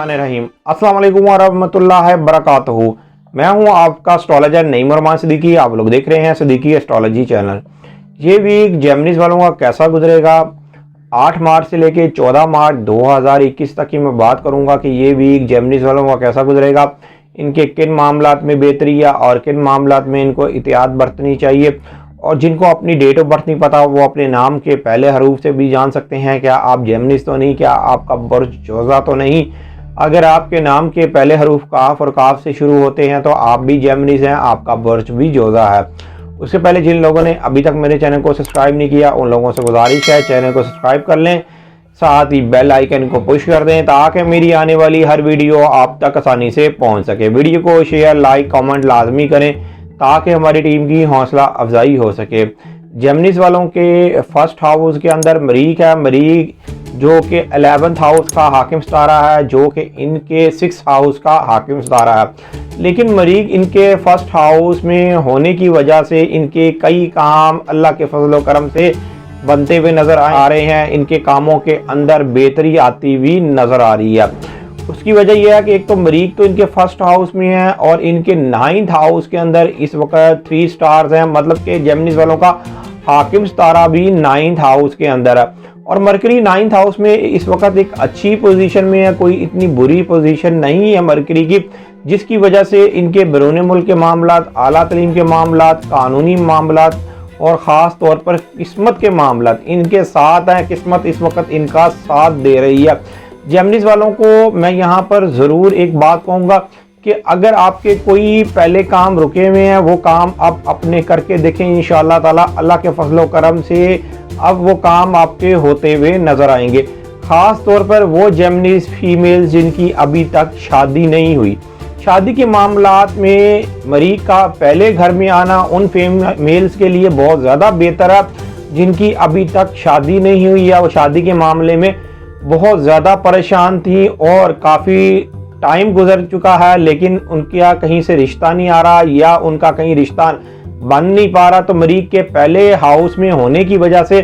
बिस्मिल्लाहिर्रहमानिर्रहीम। अस्सलाम वालेकुम वरहमतुल्लाहि वबरकातुहू। मैं हूं आपका एस्ट्रोलॉजर नईम रहमान सिद्दीकी। आप लोग देख रहे हैं सिद्दीकी एस्ट्रोलॉजी चैनल। ये वीक जेमिनीज वालों का कैसा गुजरेगा, 8 मार्च से लेके 14 मार्च 2021 तक की मैं बात करूंगा कि ये वीक जेमिनीज वालों का कैसा गुजरेगा, इनके किन मामलात में बेहतरी है और किन मामलात में इनको एहतियात बरतनी चाहिए। और जिनको अपनी डेट ऑफ बर्थ नहीं पता वो अपने नाम के पहले हरूफ से भी जान सकते हैं क्या आप जेमिनीज तो नहीं, क्या आपका बर्थ जोज़ा तो नहीं। अगर आपके नाम के पहले हरूफ काफ और काफ से शुरू होते हैं तो आप भी जेमिनीज हैं, आपका बर्थ भी जोज़ा है। उससे पहले जिन लोगों ने अभी तक मेरे चैनल को सब्सक्राइब नहीं किया उन लोगों से गुजारिश है चैनल को सब्सक्राइब कर लें, साथ ही बेल आइकन को पुश कर दें ताकि मेरी आने वाली हर वीडियो आप तक आसानी से पहुंच सके। वीडियो को शेयर लाइक कमेंट लाजमी करें ताकि हमारी टीम की हौसला अफजाई हो सके। जेमिनीज वालों के फर्स्ट हाउस के अंदर मरीक है, मरीक जो कि 11th हाउस का हाकिम सितारा है, जो कि इनके 6th हाउस का हाकिम सितारा है। लेकिन मरीक इनके फर्स्ट हाउस में होने की वजह से इनके कई काम अल्लाह के फजल व करम से बनते हुए नज़र आ रहे हैं, इनके कामों के अंदर बेहतरी आती हुई नज़र आ रही है। उसकी वजह यह है कि एक तो मरीक तो इनके फर्स्ट हाउस में है और इनके 9th हाउस के अंदर इस वक्त 3 स्टार्स हैं, मतलब कि जेमिनीज वालों का हाकिम सितारा भी 9th हाउस के अंदर है। और मरकरी 9th हाउस में इस वक्त एक अच्छी पोजीशन में है, कोई इतनी बुरी पोजीशन नहीं है मरकरी की, जिसकी वजह से इनके बैरून मुल्क के मामलात, आला तलीम के मामलात, कानूनी मामलात और ख़ास तौर पर किस्मत के मामलात इनके साथ हैं। किस्मत इस वक्त इनका साथ दे रही है। जेमिनीज वालों को मैं यहाँ पर ज़रूर एक बात कहूँगा कि अगर आपके कोई पहले काम रुके हुए हैं वो काम आप अपने करके देखें, इंशाअल्लाह ताला अल्लाह के फजल करम से अब वो काम आपके होते हुए नज़र आएंगे। ख़ास तौर पर वो जेमिनीज फीमेल्स जिनकी अभी तक शादी नहीं हुई, शादी के मामलात में मरीक का पहले घर में आना उन फीमेल्स के लिए बहुत ज़्यादा बेहतर है जिनकी अभी तक शादी नहीं हुई या वो शादी के मामले में बहुत ज़्यादा परेशान थी और काफ़ी टाइम गुजर चुका है लेकिन उनका कहीं से रिश्ता नहीं आ रहा या उनका कहीं रिश्ता बन नहीं पा रहा। तो मरीक के पहले हाउस में होने की वजह से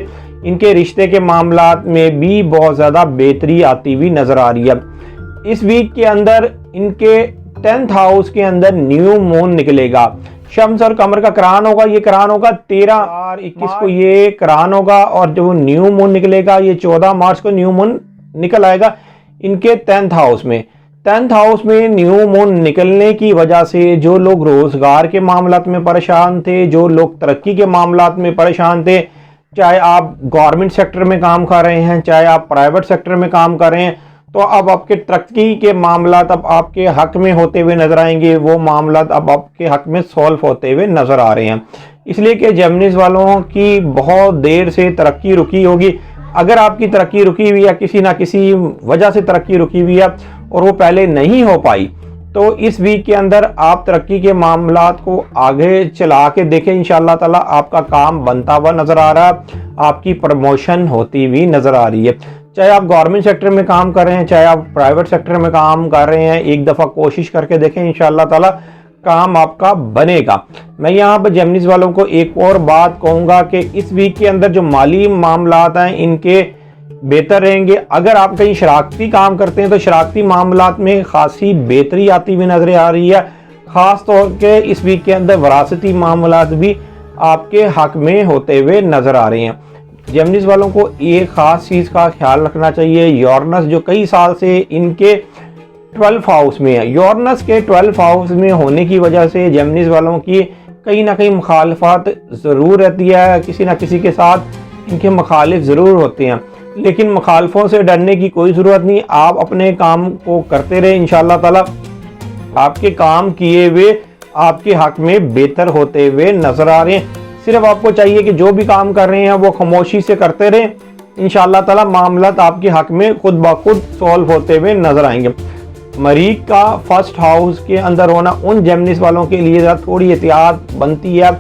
इनके रिश्ते के मामलात में भी बहुत ज़्यादा बेहतरी आती हुई नज़र आ रही है। इस वीक के अंदर इनके 10th हाउस के अंदर न्यू मून निकलेगा, शम्स और कमर का करान होगा। ये करान होगा 13 और 21 को ये करान होगा और जो न्यू मून निकलेगा ये 14 मार्च को न्यू मून निकल आएगा इनके 10th हाउस में। 10th हाउस में न्यू मून निकलने की वजह से जो लोग रोजगार के मामलात में परेशान थे, जो लोग तरक्की के मामलात में परेशान थे, चाहे आप गवर्नमेंट सेक्टर में काम कर रहे हैं चाहे आप प्राइवेट सेक्टर में काम कर रहे हैं, तो अब आपके तरक्की के मामलात अब आपके हक में होते हुए नजर आएंगे। वो मामलात अब आपके हक में सॉल्व होते हुए नजर आ रहे हैं, इसलिए कि जेमिनीज वालों की बहुत देर से तरक्की रुकी होगी। अगर आपकी तरक्की रुकी हुई है, किसी ना किसी वजह से तरक्की रुकी हुई है और वो पहले नहीं हो पाई, तो इस वीक के अंदर आप तरक्की के मामलात को आगे चला के देखें, इंशाअल्लाह ताला आपका काम बनता हुआ नजर आ रहा है, आपकी प्रमोशन होती हुई नजर आ रही है। चाहे आप गवर्नमेंट सेक्टर में काम कर रहे हैं चाहे आप प्राइवेट सेक्टर में काम कर रहे हैं, एक दफ़ा कोशिश करके देखें, इंशाअल्लाह ताला काम आपका बनेगा। मैं यहाँ पर जेमिनीज वालों को एक और बात कहूँगा कि इस वीक के अंदर जो माली मामलात हैं इनके बेहतर रहेंगे। अगर आप कहीं शराकती काम करते हैं तो शराकती मामलात में खासी बेहतरी आती हुई नजर आ रही है। ख़ास तौर के इस वीक के अंदर वरासती मामलात भी आपके हक में होते हुए नजर आ रहे हैं। जेमिनीज वालों को एक ख़ास चीज़ का ख्याल रखना चाहिए, यूरेनस जो कई साल से इनके 12th हाउस में है, यूरेनस के 12th हाउस में होने की वजह से जेमिनीज वालों की कहीं ना कहीं मुखालफत ज़रूर रहती है, किसी ना किसी के साथ इनके मुखालिफ ज़रूर होते हैं, लेकिन मुखालफों से डरने की कोई ज़रूरत नहीं। आप अपने काम को करते रहे, इंशाअल्लाह ताला आपके काम किए हुए आपके हक में बेहतर होते हुए नज़र आ रहे हैं। सिर्फ आपको चाहिए कि जो भी काम कर रहे हैं वो खामोशी से करते रहें, इंशाअल्लाह ताला मामलात आपके हक में खुद ब खुद सॉल्व होते हुए नजर आएंगे। मरीक का फर्स्ट हाउस के अंदर होना उन जेमिनीज वालों के लिए थोड़ी एहतियात बनती है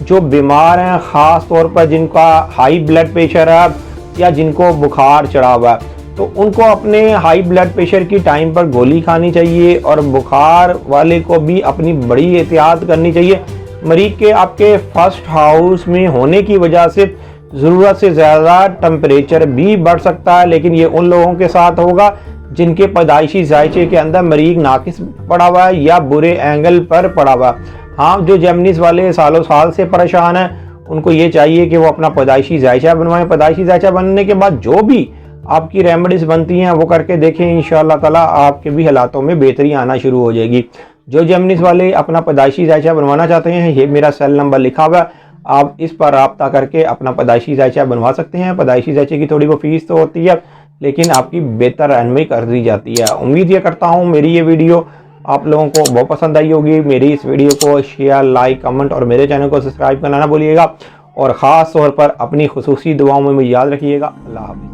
जो बीमार हैं, ख़ास तौर पर जिनका हाई ब्लड प्रेशर है या जिनको बुखार चढ़ा हुआ है, तो उनको अपने हाई ब्लड प्रेशर की टाइम पर गोली खानी चाहिए और बुखार वाले को भी अपनी बड़ी एहतियात करनी चाहिए। मरीज के आपके फर्स्ट हाउस में होने की वजह से ज़रूरत से ज़्यादा टेम्परेचर भी बढ़ सकता है, लेकिन ये उन लोगों के साथ होगा जिनके पैदाइशी जायचे के अंदर मरीज नाकिस पड़ा हुआ है या बुरे एंगल पर पड़ा हुआ है। हाँ, जो जेमिनीज वाले सालों साल से परेशान हैं उनको ये चाहिए कि वो अपना पैदाइशी जायचा बनवाएं। पैदाइशी जायचा बनने के बाद जो भी आपकी रेमेडीज बनती हैं वो करके देखें, इंशाअल्लाह ताला आपके भी हालातों में बेहतरी आना शुरू हो जाएगी। जो जेमिनीज वाले अपना पैदाइशी जायचा बनवाना चाहते हैं, ये मेरा सेल नंबर लिखा हुआ है, आप इस पर रब्ता करके अपना पैदाइशी जायचा बनवा सकते हैं। पैदाइशी जायचे की थोड़ी वो फीस तो होती है, लेकिन आपकी बेहतर रहनुमाई कर दी जाती है। उम्मीद ये करता हूँ मेरी ये वीडियो आप लोगों को बहुत पसंद आई होगी। मेरी इस वीडियो को शेयर, लाइक, कमेंट और मेरे चैनल को सब्सक्राइब करना ना भूलिएगा। और ख़ास तौर पर अपनी खुसूसी दुआओं में मुझे याद रखिएगा। अल्लाह हाफ़िज़।